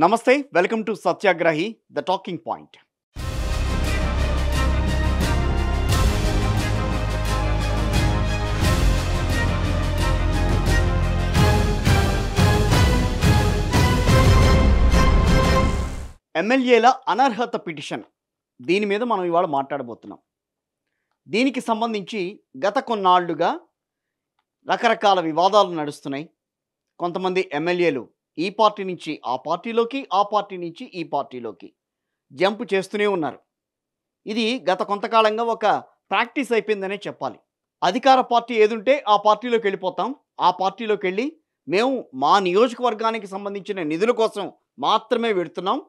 నమస్తే welcome to సత్యాగ్రహి the talking point. ఎమ్మెల్యేల అనర్హత పిటిషన్ దీని మీద మనం ఇవాళ మాట్లాడబోతున్నాం. దీనికి సంబంధించి గత కొన్నాళ్లుగా రకరకాల వివాదాలు నడుస్తున్నాయి. కొంతమంది ఎమ్మెల్యేలు ఈ పార్టీ నుంచి ఆ పార్టీలోకి, ఆ పార్టీ నుంచి ఈ పార్టీలోకి జంప్ చేస్తూనే ఉన్నారు. ఇది గత కొంతకాలంగా ఒక ప్రాక్టీస్ అయిపోయిందనే చెప్పాలి. అధికార పార్టీ ఏదుంటే ఆ పార్టీలోకి వెళ్ళిపోతాం. ఆ పార్టీలోకి వెళ్ళి మేము మా నియోజకవర్గానికి సంబంధించిన నిధుల కోసం మాత్రమే వెడుతున్నాం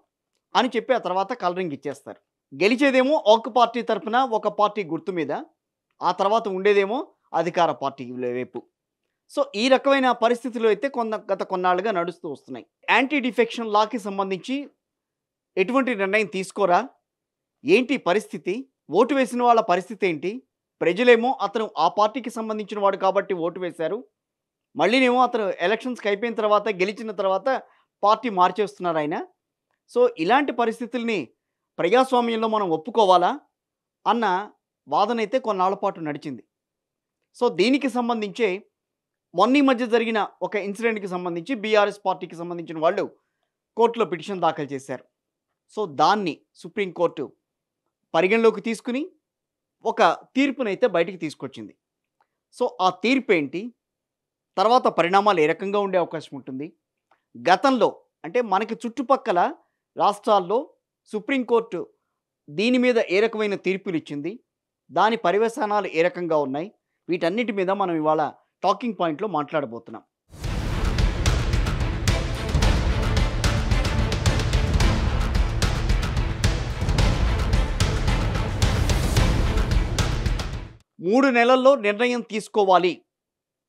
అని చెప్పి ఆ తర్వాత కలరింగ్ ఇచ్చేస్తారు. గెలిచేదేమో ఒక పార్టీ తరపున ఒక పార్టీ గుర్తు మీద, ఆ తర్వాత ఉండేదేమో అధికార పార్టీ వైపు. సో ఈ రకమైన పరిస్థితులు అయితే గత కొన్నాళ్ళుగా నడుస్తూ వస్తున్నాయి. యాంటీ డిఫెక్షన్ లాకి సంబంధించి ఎటువంటి నిర్ణయం తీసుకోరా? ఏంటి పరిస్థితి? ఓటు వేసిన వాళ్ళ పరిస్థితి ఏంటి? ప్రజలేమో అతను ఆ పార్టీకి సంబంధించిన వాడు కాబట్టి ఓటు వేశారు. మళ్ళీనేమో అతను ఎలక్షన్స్కి అయిపోయిన తర్వాత, గెలిచిన తర్వాత పార్టీ మార్చేస్తున్నారు ఆయన. సో ఇలాంటి పరిస్థితుల్ని ప్రజాస్వామ్యంలో మనం ఒప్పుకోవాలా అన్న వాదన అయితే కొన్నాళ్ల పాటు నడిచింది. సో దీనికి సంబంధించే మొన్న ఈ మధ్య జరిగిన ఒక ఇన్సిడెంట్కి సంబంధించి బీఆర్ఎస్ పార్టీకి సంబంధించిన వాళ్ళు కోర్టులో పిటిషన్ దాఖలు చేశారు. సో దాన్ని సుప్రీంకోర్టు పరిగణలోకి తీసుకుని ఒక తీర్పునైతే బయటికి తీసుకొచ్చింది. సో ఆ తీర్పు ఏంటి, తర్వాత పరిణామాలు ఏ రకంగా ఉండే అవకాశం ఉంటుంది, గతంలో అంటే మనకి చుట్టుపక్కల రాష్ట్రాల్లో సుప్రీంకోర్టు దీని మీద ఏ రకమైన తీర్పులు ఇచ్చింది, దాని పర్యవసానాలు ఏ రకంగా ఉన్నాయి, వీటన్నిటి మీద మనం ఇవాళ టాకింగ్ పాయింట్లో మాట్లాడబోతున్నాం. మూడు నెలల్లో నిర్ణయం తీసుకోవాలి.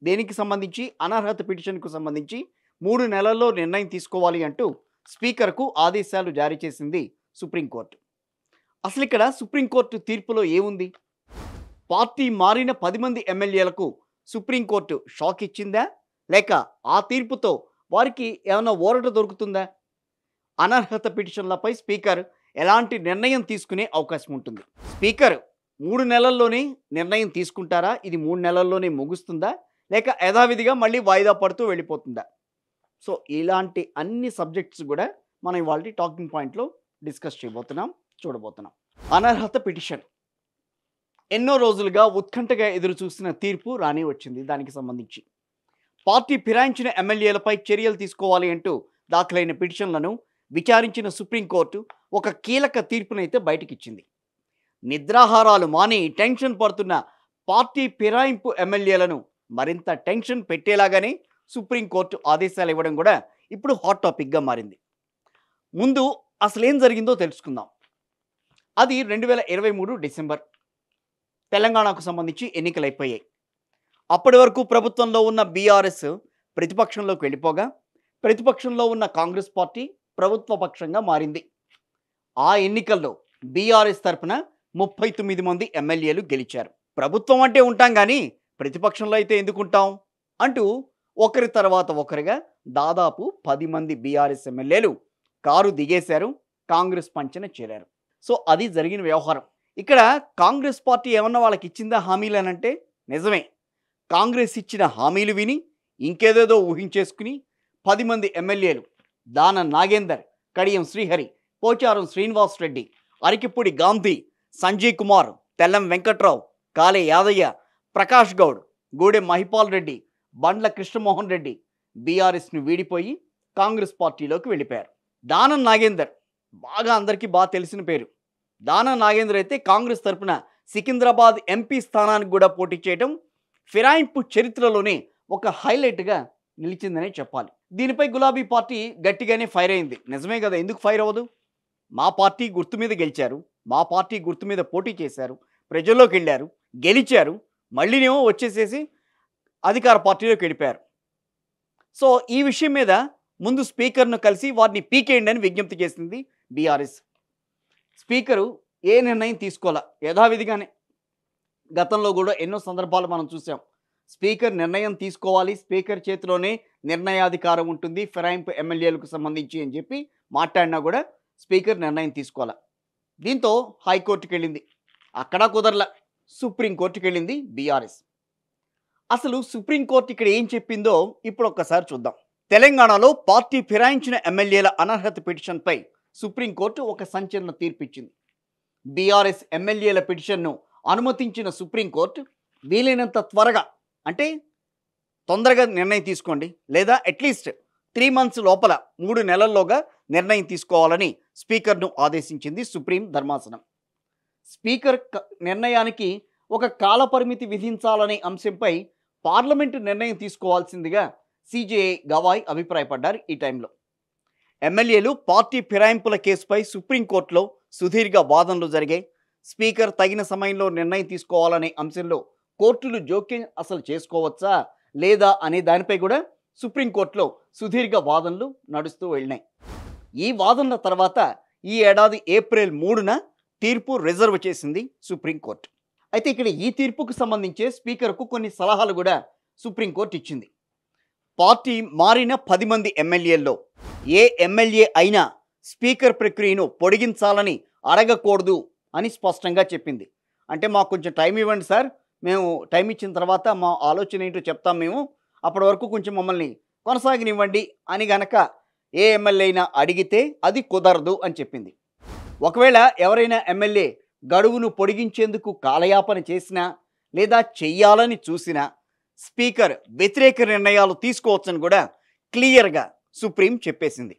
దేనికి సంబంధించి? అనర్హత పిటిషన్కు సంబంధించి 3 నెలల్లో నిర్ణయం తీసుకోవాలి అంటూ స్పీకర్కు ఆదేశాలు జారీ చేసింది సుప్రీంకోర్టు. అసలు ఇక్కడ సుప్రీంకోర్టు తీర్పులో ఏముంది? పార్టీ మారిన 10 మంది ఎమ్మెల్యేలకు సుప్రీంకోర్టు షాక్ ఇచ్చిందా, లేక ఆ తీర్పుతో వారికి ఏమైనా ఊరట దొరుకుతుందా? అనర్హత పిటిషన్లపై స్పీకర్ ఎలాంటి నిర్ణయం తీసుకునే అవకాశం ఉంటుంది? స్పీకర్ 3 నెలల్లోనే నిర్ణయం తీసుకుంటారా? ఇది 3 నెలల్లోనే ముగుస్తుందా, లేక యథావిధిగా మళ్ళీ వాయిదా పడుతూ వెళ్ళిపోతుందా? సో ఇలాంటి అన్ని సబ్జెక్ట్స్ కూడా మనం ఇవాళ టాకింగ్ పాయింట్లో డిస్కస్ చేయబోతున్నాం, చూడబోతున్నాం. అనర్హత పిటిషన్ ఎన్నో రోజులుగా ఉత్కంఠగా ఎదురు చూసిన తీర్పు రాని వచ్చింది. దానికి సంబంధించి పార్టీ ఫిరాయించిన ఎమ్మెల్యేలపై చర్యలు తీసుకోవాలి అంటూ దాఖలైన పిటిషన్లను విచారించిన సుప్రీంకోర్టు ఒక కీలక తీర్పునైతే బయటకిచ్చింది. నిద్రాహారాలు మాని టెన్షన్ పడుతున్న పార్టీ ఫిరాయింపు ఎమ్మెల్యేలను మరింత టెన్షన్ పెట్టేలాగానే సుప్రీంకోర్టు ఆదేశాలు ఇవ్వడం కూడా ఇప్పుడు హాట్ టాపిక్గా మారింది. ముందు అసలు ఏం జరిగిందో తెలుసుకుందాం. అది 2023 డిసెంబర్. తెలంగాణకు సంబంధించి ఎన్నికలు అయిపోయాయి. అప్పటి వరకు ప్రభుత్వంలో ఉన్న బీఆర్ఎస్ ప్రతిపక్షంలోకి వెళ్ళిపోగా, ప్రతిపక్షంలో ఉన్న కాంగ్రెస్ పార్టీ ప్రభుత్వ పక్షంగా మారింది. ఆ ఎన్నికల్లో బీఆర్ఎస్ తరపున 39 మంది ఎమ్మెల్యేలు గెలిచారు. ప్రభుత్వం అంటే ఉంటాం కానీ ప్రతిపక్షంలో అయితే ఎందుకు ఉంటాం అంటూ ఒకరి తర్వాత ఒకరిగా దాదాపు 10 మంది బీఆర్ఎస్ ఎమ్మెల్యేలు కారు దిగేశారు, కాంగ్రెస్ పంచన చేరారు. సో అది జరిగిన వ్యవహారం. ఇక్కడ కాంగ్రెస్ పార్టీ ఏమన్నా వాళ్ళకి ఇచ్చిందా హామీలు అనంటే నిజమే. కాంగ్రెస్ ఇచ్చిన హామీలు విని ఇంకేదేదో ఊహించేసుకుని 10 మంది ఎమ్మెల్యేలు దానం నాగేందర్, కడియం శ్రీహరి, పోచారం శ్రీనివాస్ రెడ్డి, అరికిపూడి గాంధీ, సంజయ్ కుమార్, తెల్లం వెంకట్రావు, కాళే యాదయ్య, ప్రకాష్ గౌడ్, గూడెం మహిపాల్ రెడ్డి, బండ్ల కృష్ణమోహన్ రెడ్డి బీఆర్ఎస్ను వీడిపోయి కాంగ్రెస్ పార్టీలోకి వెళ్ళిపోయారు. దానం నాగేందర్ అందరికీ బాగా తెలిసిన పేరు. దానం నాగేందర్ అయితే కాంగ్రెస్ తరపున సికింద్రాబాద్ ఎంపీ స్థానానికి కూడా పోటీ చేయడం ఫిరాయింపు చరిత్రలోనే ఒక హైలైట్గా నిలిచిందనే చెప్పాలి. దీనిపై గులాబీ పార్టీ గట్టిగానే ఫైర్ అయింది. నిజమే కదా, ఎందుకు ఫైర్ అవ్వదు? మా పార్టీ గుర్తు మీద గెలిచారు, మా పార్టీ గుర్తు మీద పోటీ చేశారు, ప్రజల్లోకి వెళ్ళారు, గెలిచారు, మళ్ళీనేమో వచ్చేసేసి అధికార పార్టీలోకి వెళ్ళిపోయారు. సో ఈ విషయం మీద ముందు స్పీకర్ను కలిసి వారిని పీకేయండి అని విజ్ఞప్తి చేసింది బీఆర్ఎస్. స్పీకరు ఏ నిర్ణయం తీసుకోవాలా, యథావిధిగానే గతంలో కూడా ఎన్నో సందర్భాలు మనం చూసాం. స్పీకర్ నిర్ణయం తీసుకోవాలి, స్పీకర్ చేతిలోనే నిర్ణయాధికారం ఉంటుంది ఫిరాయింపు ఎమ్మెల్యేలకు సంబంధించి అని చెప్పి మాట్లాడినా కూడా స్పీకర్ నిర్ణయం తీసుకోవాలి. దీంతో హైకోర్టుకి వెళ్ళింది, అక్కడ కుదరలా. సుప్రీంకోర్టుకి వెళ్ళింది బీఆర్ఎస్. అసలు సుప్రీంకోర్టు ఇక్కడ ఏం చెప్పిందో ఇప్పుడు ఒక్కసారి చూద్దాం. తెలంగాణలో పార్టీ ఫిరాయించిన ఎమ్మెల్యేల అనర్హత పిటిషన్పై సుప్రీంకోర్టు ఒక సంచలన తీర్పిచ్చింది. బీఆర్ఎస్ ఎమ్మెల్యేల పిటిషన్ను అనుమతించిన సుప్రీంకోర్టు వీలైనంత త్వరగా, అంటే తొందరగా నిర్ణయం తీసుకోండి, లేదా అట్లీస్ట్ 3 months లోపల 3 నెలల్లోగా నిర్ణయం తీసుకోవాలని స్పీకర్ను ఆదేశించింది సుప్రీం ధర్మాసనం. స్పీకర్ నిర్ణయానికి ఒక కాలపరిమితి విధించాలనే అంశంపై పార్లమెంటు నిర్ణయం తీసుకోవాల్సిందిగా సిజేఐ గవాయ్ అభిప్రాయపడ్డారు. ఈ టైంలో ఎమ్మెల్యేలు పార్టీ ఫిరాయింపుల కేసుపై సుప్రీంకోర్టులో సుదీర్ఘ వాదనలు జరిగాయి. స్పీకర్ తగిన సమయంలో నిర్ణయం తీసుకోవాలనే అంశంలో కోర్టులు జోక్యం అసలు చేసుకోవచ్చా లేదా అనే దానిపై కూడా సుప్రీంకోర్టులో సుదీర్ఘ వాదనలు నడుస్తూ వెళ్ళినాయి. ఈ వాదనల తర్వాత ఈ ఏడాది ఏప్రిల్ 3న తీర్పు రిజర్వ్ చేసింది సుప్రీంకోర్టు. అయితే ఇక్కడ ఈ తీర్పుకు సంబంధించే స్పీకర్కు కొన్ని సలహాలు కూడా సుప్రీంకోర్టు ఇచ్చింది. పార్టీ మారిన 10 మంది ఎమ్మెల్యేల్లో ఏ ఎమ్మెల్యే అయినా స్పీకర్ ప్రక్రియను పొడిగించాలని అడగకూడదు అని స్పష్టంగా చెప్పింది. అంటే మాకు కొంచెం టైం ఇవ్వండి సార్, మేము టైం ఇచ్చిన తర్వాత మా ఆలోచన ఏంటో చెప్తాం, మేము అప్పటి వరకు కొంచెం మమ్మల్ని కొనసాగనివ్వండి అని గనక ఏ ఎమ్మెల్యే అయినా అడిగితే అది కుదరదు అని చెప్పింది. ఒకవేళ ఎవరైనా ఎమ్మెల్యే గడువును పొడిగించేందుకు కాలయాపన చేసినా లేదా చెయ్యాలని చూసినా స్పీకర్ వ్యతిరేక నిర్ణయాలు తీసుకోవచ్చని కూడా క్లియర్గా సుప్రీం చెప్పేసింది.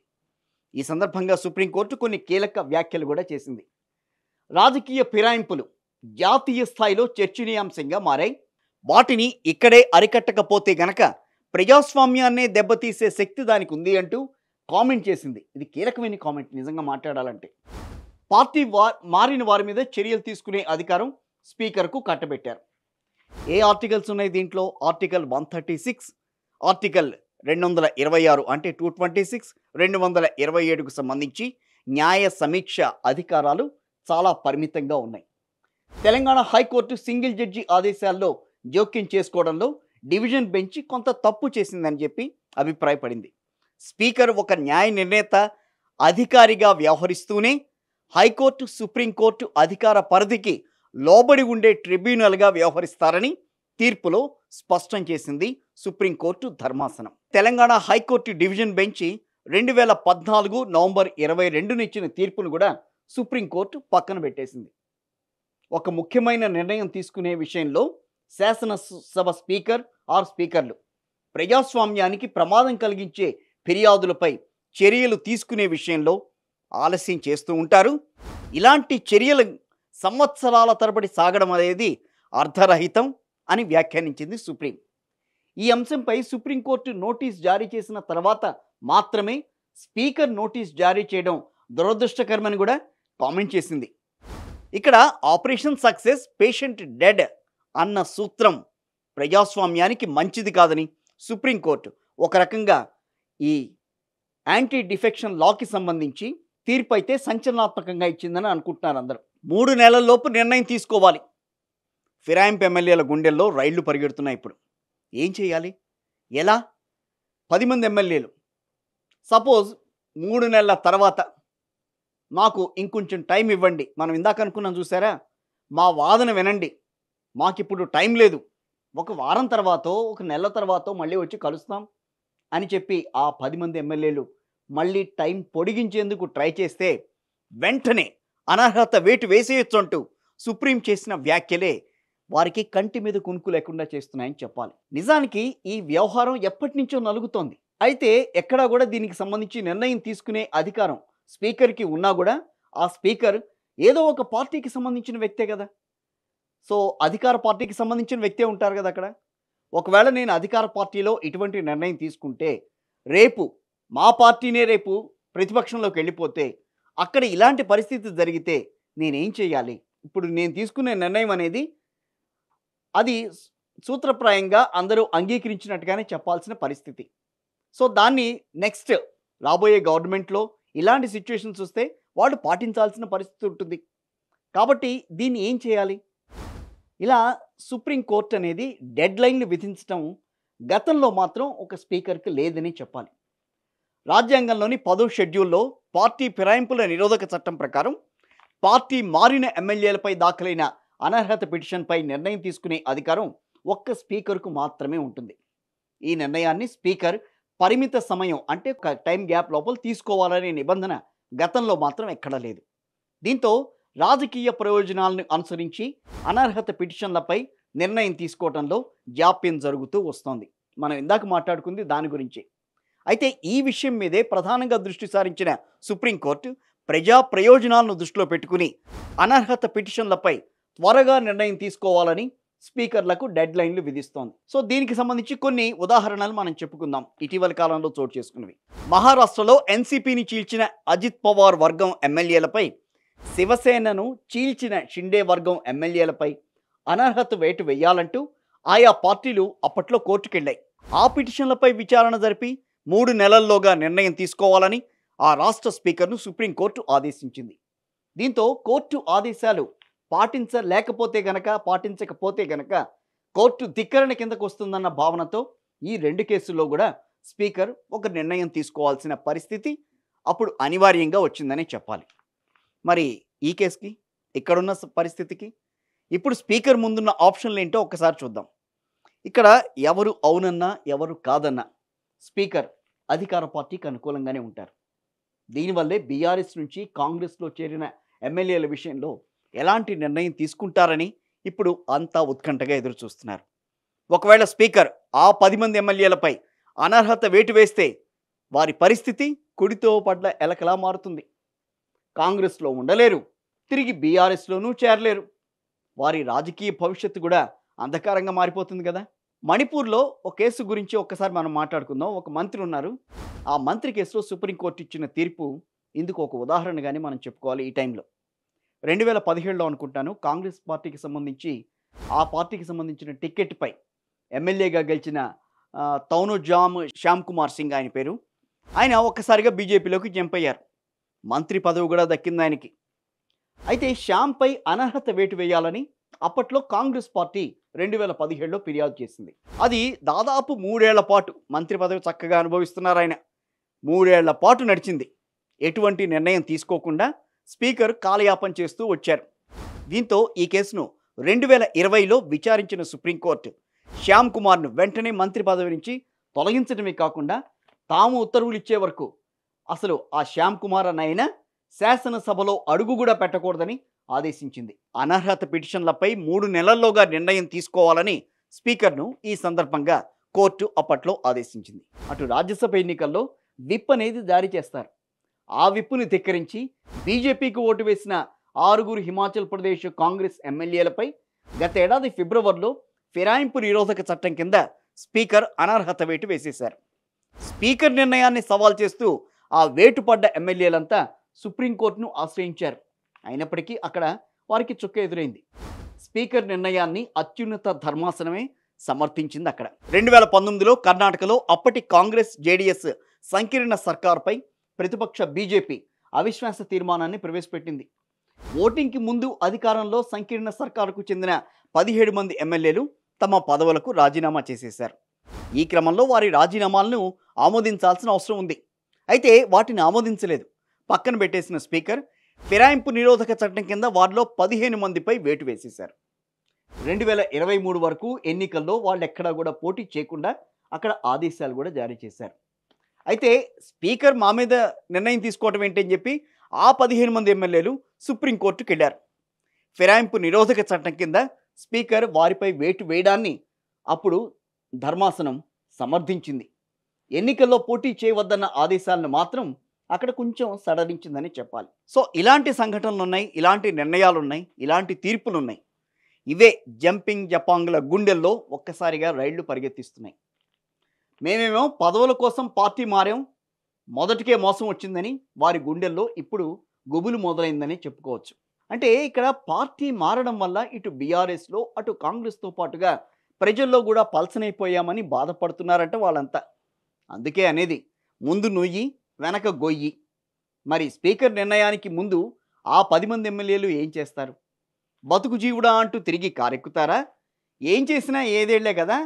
ఈ సందర్భంగా సుప్రీంకోర్టు కొన్ని కీలక వ్యాఖ్యలు కూడా చేసింది. రాజకీయ ఫిరాయింపులు జాతీయ స్థాయిలో చర్చనీయాంశంగా మారాయి. వాటిని ఇక్కడే అరికట్టకపోతే గనక ప్రజాస్వామ్యాన్నే దెబ్బతీసే శక్తి దానికి ఉంది అంటూ కామెంట్ చేసింది. ఇది కీలకమైన కామెంట్ నిజంగా మాట్లాడాలంటే. పార్టీ మారిన వారి మీద చర్యలు తీసుకునే అధికారం స్పీకర్కు కట్టబెట్టారు. ఏ ఆర్టికల్స్ ఉన్నాయి దీంట్లో? ఆర్టికల్ 136, ఆర్టికల్ 226 అంటే 226, 227కు సంబంధించి న్యాయ సమీక్ష అధికారాలు చాలా పరిమితంగా ఉన్నాయి. తెలంగాణ హైకోర్టు సింగిల్ జడ్జి ఆదేశాల్లో జోక్యం చేసుకోవడంలో డివిజన్ బెంచ్ కొంత తప్పు చేసిందని చెప్పి అభిప్రాయపడింది. స్పీకర్ ఒక న్యాయ నిర్ణేత అధికారిగా వ్యవహరిస్తూనే హైకోర్టు, సుప్రీంకోర్టు అధికార పరిధికి లోబడి ఉండే ట్రిబ్యునల్గా వ్యవహరిస్తారని తీర్పులో స్పష్టం చేసింది సుప్రీంకోర్టు ధర్మాసనం. Telangana high court division bench 2014 November 22న ఇచ్చిన తీర్పును కూడా సుప్రీంకోర్టు పక్కన పెట్టేసింది. ఒక ముఖ్యమైన నిర్ణయం తీసుకునే విషయంలో శాసనసభ స్పీకర్ ఆర్ స్పీకర్లు ప్రజాస్వామ్యానికి ప్రమాదం కలిగించే ఫిర్యాదులపై చర్యలు తీసుకునే విషయంలో ఆలస్యం చేస్తూ ఉంటారు. ఇలాంటి చర్యలు సంవత్సరాల తరబడి సాగడం అనేది అర్ధరహితం అని వ్యాఖ్యానించింది సుప్రీం. ఈ అంశంపై సుప్రీంకోర్టు నోటీస్ జారీ చేసిన తర్వాత మాత్రమే స్పీకర్ నోటీస్ జారీ చేయడం దురదృష్టకరమని కూడా కామెంట్ చేసింది. ఇక్కడ ఆపరేషన్ సక్సెస్ పేషెంట్ డెడ్ అన్న సూత్రం ప్రజాస్వామ్యానికి మంచిది కాదని సుప్రీంకోర్టు ఒక రకంగా ఈ యాంటీ డిఫెక్షన్ లాకి సంబంధించి తీర్పు అయితే సంచలనాత్మకంగా ఇచ్చిందని అనుకుంటున్నారు అందరూ. 3 నెలల్లోపు నిర్ణయం తీసుకోవాలి. ఫిరాయింపు ఎమ్మెల్యేల గుండెల్లో రైళ్లు పరిగెడుతున్నాయి. ఇప్పుడు ఏం చేయాలి? ఎలా? 10 మంది ఎమ్మెల్యేలు సపోజ్ 3 నెలల తర్వాత మాకు ఇంకొంచెం టైం ఇవ్వండి, మనం ఇందాక అనుకున్నాం చూసారా, మా వాదన వినండి, మాకిప్పుడు టైం లేదు, ఒక వారం తర్వాతో ఒక నెల తర్వాతో మళ్ళీ వచ్చి కలుస్తాం అని చెప్పి ఆ 10 మంది ఎమ్మెల్యేలు మళ్ళీ టైం పొడిగించేందుకు ట్రై చేస్తే వెంటనే అనర్హత వేటు వేసేయచ్చు అంటూ సుప్రీం చేసిన వ్యాఖ్యలే వారికి కంటి మీద కునుకు లేకుండా చేస్తున్నాయని చెప్పాలి. నిజానికి ఈ వ్యవహారం ఎప్పటి నుంచో నలుగుతోంది. అయితే ఎక్కడా కూడా దీనికి సంబంధించి నిర్ణయం తీసుకునే అధికారం స్పీకర్కి ఉన్నా కూడా ఆ స్పీకర్ ఏదో ఒక పార్టీకి సంబంధించిన వ్యక్తే కదా. సో అధికార పార్టీకి సంబంధించిన వ్యక్తే ఉంటారు కదా అక్కడ. ఒకవేళ నేను అధికార పార్టీలో ఇటువంటి నిర్ణయం తీసుకుంటే రేపు మా పార్టీనే రేపు ప్రతిపక్షంలోకి వెళ్ళిపోతే అక్కడ ఇలాంటి పరిస్థితి జరిగితే నేనేం చేయాలి? ఇప్పుడు నేను తీసుకునే నిర్ణయం అనేది అది సూత్రప్రాయంగా అందరూ అంగీకరించినట్టుగానే చెప్పాల్సిన పరిస్థితి. సో దాన్ని నెక్స్ట్ రాబోయే గవర్నమెంట్లో ఇలాంటి సిచ్యువేషన్స్ వస్తే వాళ్ళు పాటించాల్సిన పరిస్థితి ఉంటుంది. కాబట్టి దీన్ని ఏం చేయాలి? ఇలా సుప్రీంకోర్టు అనేది డెడ్‌లైన్‌లు విధించటం గతంలో మాత్రం ఒక స్పీకర్‌కి లేదని చెప్పాలి. రాజ్యాంగంలోని 10వ షెడ్యూల్‌లో పార్టీ ఫిరాయింపుల నిరోధక చట్టం ప్రకారం పార్టీ మారిన ఎమ్మెల్యేలపై దాఖలైన అనర్హత పిటిషన్‌పై నిర్ణయం తీసుకునే అధికారం ఒక్క స్పీకర్‌కు మాత్రమే ఉంటుంది. ఈ నిర్ణయాన్ని స్పీకర్ పరిమిత సమయం అంటే ఒక టైం గ్యాప్ లోపల తీసుకోవాలనే నిబంధన గతంలో మాత్రం ఎక్కడా లేదు. దీంతో రాజకీయ ప్రయోజనాలను అనుసరించి అనర్హత పిటిషన్లపై నిర్ణయం తీసుకోవడంలో జాప్యం జరుగుతూ వస్తోంది. మనం ఇందాక మాట్లాడుకుంది దాని గురించి. అయితే ఈ విషయం మీదే ప్రధానంగా దృష్టి సారించిన సుప్రీంకోర్టు ప్రజా ప్రయోజనాలను దృష్టిలో పెట్టుకుని అనర్హత పిటిషన్లపై త్వరగా నిర్ణయం తీసుకోవాలని స్పీకర్లకు డెడ్ లైన్లు విధిస్తోంది. సో దీనికి సంబంధించి కొన్ని ఉదాహరణలు మనం చెప్పుకుందాం. ఇటీవల కాలంలో చోటు చేసుకున్నవి. మహారాష్ట్రలో ఎన్సీపీని చీల్చిన అజిత్ పవార్ వర్గం ఎమ్మెల్యేలపై, శివసేనను చీల్చిన షిండే వర్గం ఎమ్మెల్యేలపై అనర్హత వేటు వేయాలంటూ ఆయా పార్టీలు అప్పట్లో కోర్టుకెళ్లాయి. ఆ పిటిషన్లపై విచారణ జరిపి 3 నెలల్లోగా నిర్ణయం తీసుకోవాలని ఆ రాష్ట్ర స్పీకర్ను సుప్రీంకోర్టు ఆదేశించింది. దీంతో కోర్టు ఆదేశాలు పాటించకపోతే గనక కోర్టు ధిక్కరణ కిందకు వస్తుందన్న భావనతో ఈ 2 కేసుల్లో కూడా స్పీకర్ ఒక నిర్ణయం తీసుకోవాల్సిన పరిస్థితి అప్పుడు అనివార్యంగా వచ్చిందని చెప్పాలి. మరి ఈ కేసుకి, ఇక్కడున్న పరిస్థితికి ఇప్పుడు స్పీకర్ ముందున్న ఆప్షన్లు ఏంటో ఒక్కసారి చూద్దాం. ఇక్కడ ఎవరు అవునన్నా ఎవరు కాదన్నా స్పీకర్ అధికార పార్టీకి అనుకూలంగానే ఉంటారు. దీనివల్లే బీఆర్ఎస్ నుంచి కాంగ్రెస్లో చేరిన ఎమ్మెల్యేల విషయంలో ఎలాంటి నిర్ణయం తీసుకుంటారని ఇప్పుడు అంతా ఉత్కంఠగా ఎదురు చూస్తున్నారు. ఒకవేళ స్పీకర్ ఆ 10 మంది ఎమ్మెల్యేలపై అనర్హత వేటు వేస్తే వారి పరిస్థితి కుడితో పడ్డ ఎలకలా మారుతుంది. కాంగ్రెస్లో ఉండలేరు, తిరిగి బీఆర్ఎస్లోనూ చేరలేరు. వారి రాజకీయ భవిష్యత్తు కూడా అంధకారంగా మారిపోతుంది కదా. మణిపూర్లో ఒక కేసు గురించి ఒక్కసారి మనం మాట్లాడుకుందాం. ఒక మంత్రి ఉన్నారు. ఆ మంత్రి కేసులో సుప్రీంకోర్టు ఇచ్చిన తీర్పు ఇందుకు ఒక ఉదాహరణగానే మనం చెప్పుకోవాలి. ఈ టైంలో 2017లో అనుకుంటాను, కాంగ్రెస్ పార్టీకి సంబంధించి ఆ పార్టీకి సంబంధించిన టికెట్పై ఎమ్మెల్యేగా గెలిచిన తౌనుజామ్ శ్యామ్ కుమార్ సింగ్ ఆయన పేరు. ఆయన ఒక్కసారిగా బీజేపీలోకి జంప్ అయ్యారు. మంత్రి పదవి కూడా దక్కింది ఆయనకి. అయితే శ్యామ్పై అనర్హత వేటు వేయాలని అప్పట్లో కాంగ్రెస్ పార్టీ 2017లో ఫిర్యాదు చేసింది. అది దాదాపు 3 ఏళ్ల పాటు మంత్రి పదవి చక్కగా అనుభవిస్తున్నారు ఆయన. 3 ఏళ్ల పాటు నడిచింది. ఎటువంటి నిర్ణయం తీసుకోకుండా స్పీకర్ కాలయాపన చేస్తూ వచ్చారు. దీంతో ఈ కేసును 2020లో విచారించిన సుప్రీంకోర్టు శ్యామ్ కుమార్ను వెంటనే మంత్రి పదవి నుంచి తొలగించడమే కాకుండా తాము ఉత్తర్వులు ఇచ్చే వరకు అసలు ఆ శ్యామ్ కుమార్ అన్న శాసనసభలో అడుగు కూడా పెట్టకూడదని ఆదేశించింది. అనర్హత పిటిషన్లపై 3 నెలల్లోగా నిర్ణయం తీసుకోవాలని స్పీకర్ను ఈ సందర్భంగా కోర్టు అప్పట్లో ఆదేశించింది. అటు రాజ్యసభ ఎన్నికల్లో విప్ అనేది జారీ చేస్తారు. ఆ విప్పుని ధిక్కరించి బీజేపీకి ఓటు వేసిన 6 హిమాచల్ ప్రదేశ్ కాంగ్రెస్ ఎమ్మెల్యేలపై గతేడాది ఫిబ్రవరిలో ఫిరాయింపు నిరోధక చట్టం కింద స్పీకర్ అనర్హత వేటు వేసేశారు. స్పీకర్ నిర్ణయాన్ని సవాల్ చేస్తూ ఆ వేటు పడ్డ ఎమ్మెల్యేలంతా సుప్రీంకోర్టును ఆశ్రయించారు. అయినప్పటికీ అక్కడ వారికి చుక్క ఎదురైంది. స్పీకర్ నిర్ణయాన్ని అత్యున్నత ధర్మాసనమే సమర్థించింది. అక్కడ 2019లో కర్ణాటకలో అప్పటి కాంగ్రెస్ జేడీఎస్ సంకీర్ణ సర్కార్పై ప్రతిపక్ష బీజేపీ అవిశ్వాస తీర్మానాన్ని ప్రవేశపెట్టింది. ఓటింగ్కి ముందు అధికారంలో సంకీర్ణ సర్కారుకు చెందిన 17 మంది ఎమ్మెల్యేలు తమ పదవులకు రాజీనామా చేసేశారు. ఈ క్రమంలో వారి రాజీనామాలను ఆమోదించాల్సిన అవసరం ఉంది. అయితే వాటిని ఆమోదించలేదు. పక్కన పెట్టేసిన స్పీకర్ ఫిరాయింపు నిరోధక చట్టం కింద వారిలో 15 మందిపై వేటు వేసేశారు. 2023 వరకు ఎన్నికల్లో వాళ్ళు ఎక్కడా కూడా పోటీ చేయకుండా అక్కడ ఆదేశాలు కూడా జారీ చేశారు. అయితే స్పీకర్ మా మీద నిర్ణయం తీసుకోవటం ఏంటని చెప్పి ఆ 15 మంది ఎమ్మెల్యేలు సుప్రీంకోర్టుకు వెళ్ళారు. ఫిరాయింపు నిరోధక చట్టం కింద స్పీకర్ వారిపై వేటు వేయడాన్ని అప్పుడు ధర్మాసనం సమర్థించింది. ఎన్నికల్లో పోటీ చేయవద్దన్న ఆదేశాలను మాత్రం అక్కడ కొంచెం సడలించిందని చెప్పాలి. సో ఇలాంటి సంఘటనలు ఉన్నాయి, ఇలాంటి నిర్ణయాలు ఉన్నాయి, ఇలాంటి తీర్పులు ఉన్నాయి. ఇవే జంపింగ్ జపాంగ్ల గుండెల్లో ఒక్కసారిగా రైళ్లు పరిగెత్తిస్తున్నాయి. మేమేమో పదవుల కోసం పార్టీ మారాం, మొదటికే మోసం వచ్చిందని వారి గుండెల్లో ఇప్పుడు గుబులు మొదలైందని చెప్పుకోవచ్చు. అంటే ఇక్కడ పార్టీ మారడం వల్ల ఇటు బీఆర్ఎస్లో అటు కాంగ్రెస్తో పాటుగా ప్రజల్లో కూడా పల్సనైపోయామని బాధపడుతున్నారంట వాళ్ళంతా. అందుకే అనేది ముందు నొయ్యి వెనక గొయ్యి. మరి స్పీకర్ నిర్ణయానికి ముందు ఆ 10 మంది ఎమ్మెల్యేలు ఏం చేస్తారు? బతుకు జీవుడా అంటూ తిరిగి కారెక్కుతారా? ఏం చేసినా ఏదేళ్లే కదా!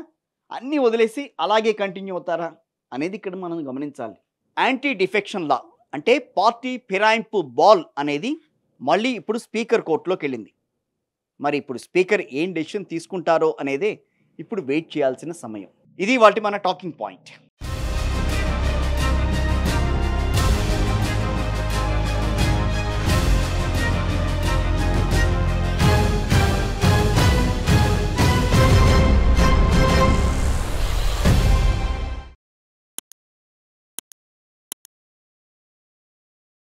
అన్నీ వదిలేసి అలాగే కంటిన్యూ అవుతారా? అనేది ఇక్కడ మనం గమనించాలి. యాంటీ డిఫెక్షన్ లా అంటే పార్టీ ఫిరాయింపు బాల్ అనేది మళ్ళీ ఇప్పుడు స్పీకర్ కోర్ట్‌లోకెళ్ళింది. మరి ఇప్పుడు స్పీకర్ ఏం డెసిషన్ తీసుకుంటారో అనేదే ఇప్పుడు వెయిట్ చేయాల్సిన సమయం. ఇది ఇవాల్టి మన టాకింగ్ పాయింట్.